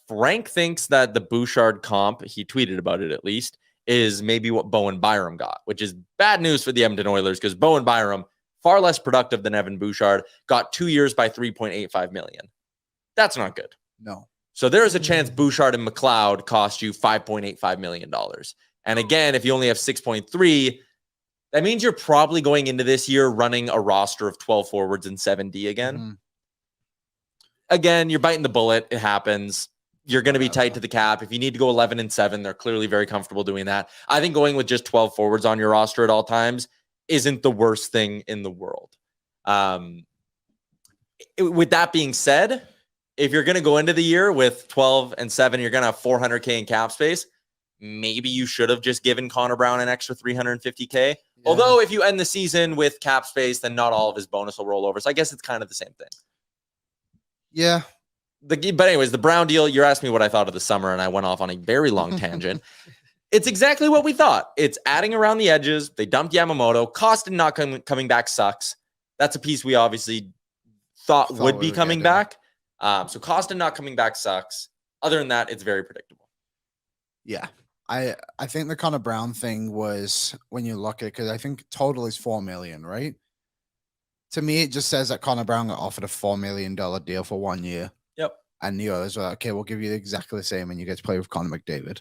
Frank thinks that the Bouchard comp, he tweeted about it at least, is maybe what Bowen Byram got, which is bad news for the Edmonton Oilers because Bowen Byram, far less productive than Evan Bouchard, got 2 years by $3.85 million. That's not good. No. So there is a chance Bouchard and McLeod cost you $5.85 million. And again, if you only have 6.3, that means you're probably going into this year running a roster of 12 forwards and 7D again. Mm-hmm. Again, you're biting the bullet. It happens. You're going to be tight to the cap. If you need to go 11-7, they're clearly very comfortable doing that. I think going with just 12 forwards on your roster at all times isn't the worst thing in the world. With that being said, if you're going to go into the year with 12-7, you're going to have $400K in cap space. Maybe you should have just given Connor Brown an extra $350K. Yeah. Although if you end the season with cap space, then not all of his bonus will roll over. So I guess it's kind of the same thing. Yeah. But anyways, the Brown deal, you're asking me what I thought of the summer, and I went off on a very long tangent. It's exactly what we thought. It's adding around the edges. They dumped Yamamoto. Kostin not coming back sucks. That's a piece we obviously thought would be coming back. So Kostin not coming back sucks. Other than that, it's very predictable. Yeah. I think the Connor Brown thing was, when you look at it, because I think total is $4 million, right? To me, it just says that Connor Brown got offered a $4 million deal for 1 year. Yep. And the others were like, okay, we'll give you exactly the same, and you get to play with Connor McDavid.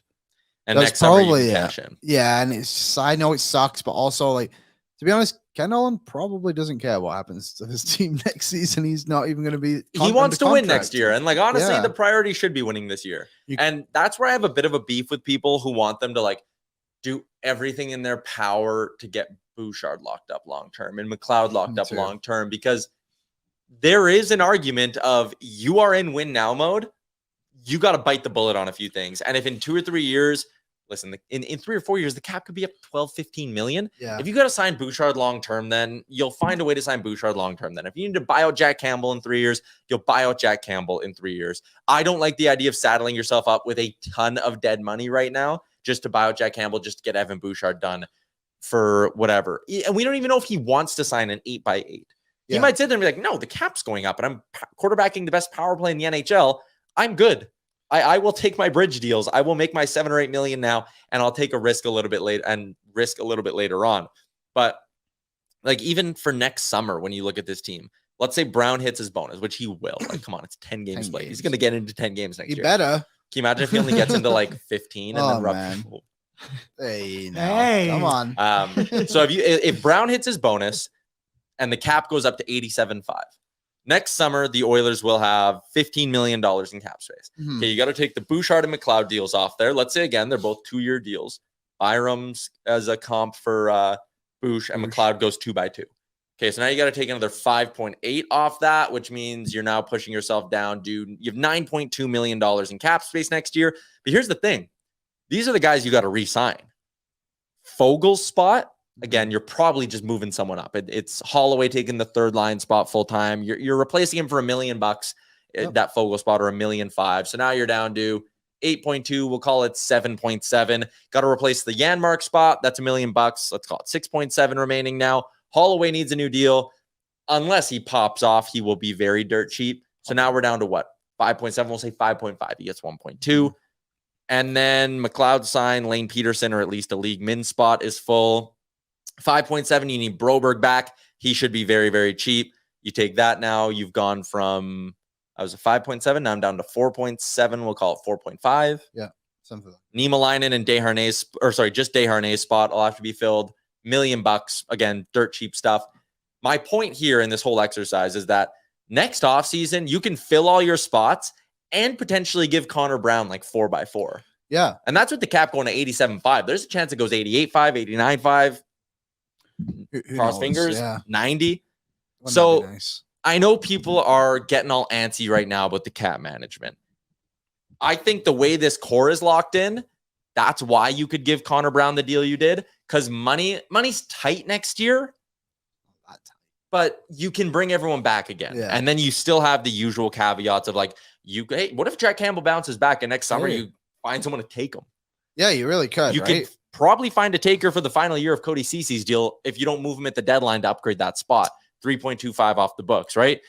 And that's next probably cash in. Yeah, and I know it sucks, but also, like, to be honest, Ken Nolan probably doesn't care what happens to his team next season. He's not even going to be. He wants to win next year, and like honestly, the priority should be winning this year. And that's where I have a bit of a beef with people who want them to like do everything in their power to get Bouchard locked up long term and McLeod locked up long term, because there is an argument of you are in win now mode. You got to bite the bullet on a few things. And if in 2 or 3 years, listen, in 3 or 4 years, the cap could be up 12-15 million. Yeah. If you got to sign Bouchard long term, then you'll find a way to sign Bouchard long term. Then if you need to buy out Jack Campbell in 3 years, you'll buy out Jack Campbell in 3 years. I don't like the idea of saddling yourself up with a ton of dead money right now just to buy out Jack Campbell, just to get Evan Bouchard done for whatever. And we don't even know if he wants to sign an 8x8. He might sit there and be like, no, the cap's going up and I'm quarterbacking the best power play in the NHL. I'm good. I will take my bridge deals. I will make my 7 or 8 million now, and I'll take a risk a little bit later on. But like, even for next summer, when you look at this team, let's say Brown hits his bonus, which he will. Like, come on, it's 10 games played. He's going to get into 10 games next year. He better. Can you imagine if he only gets into like 15 and then man. Hey, come on. So if Brown hits his bonus and the cap goes up to 87.5. Next summer, the Oilers will have $15 million in cap space. Mm-hmm. Okay, you got to take the Bouchard and McLeod deals off there. Let's say, again, they're both 2-year deals. Byram's as a comp for Bouch, and McLeod goes 2x2. Okay, so now you got to take another 5.8 off that, which means you're now pushing yourself down, dude. You have $9.2 million in cap space next year. But here's the thing. These are the guys you got to re-sign. Fogel's spot, again, you're probably just moving someone up. It's Holloway taking the third line spot full time. You're replacing him for $1 million, that Fogel spot, or $1.5 million. So now you're down to 8.2. We'll call it 7.7. Got to replace the Janmark spot. That's $1 million. Let's call it 6.7 remaining now. Holloway needs a new deal. Unless he pops off, he will be very dirt cheap. So now we're down to what? 5.7. We'll say 5.5. He gets 1.2. And then McLeod sign Lane Peterson, or at least a league min spot is full. 5.7, you need Broberg back. He should be very, very cheap. You take that now. You've gone from, I was a 5.7. Now I'm down to 4.7. We'll call it 4.5. Yeah, something like that. Niemelainen and just Desharnais spot will have to be filled. $1 million. Again, dirt cheap stuff. My point here in this whole exercise is that next offseason, you can fill all your spots and potentially give Connor Brown like 4x4. Yeah. And that's with the cap going to 87.5. There's a chance it goes 88.5, 89.5. Cross fingers, 90. So nice. I know people are getting all antsy right now about the cap management. I think the way this core is locked in, that's why you could give Connor Brown the deal you did, because money's tight next year, but you can bring everyone back again. Yeah. And then you still have the usual caveats of like, hey, what if Jack Campbell bounces back and next summer you find someone to take him? Yeah, you really could. You could probably find a taker for the final year of Cody Cece's deal if you don't move him at the deadline to upgrade that spot. 3.25 off the books, right?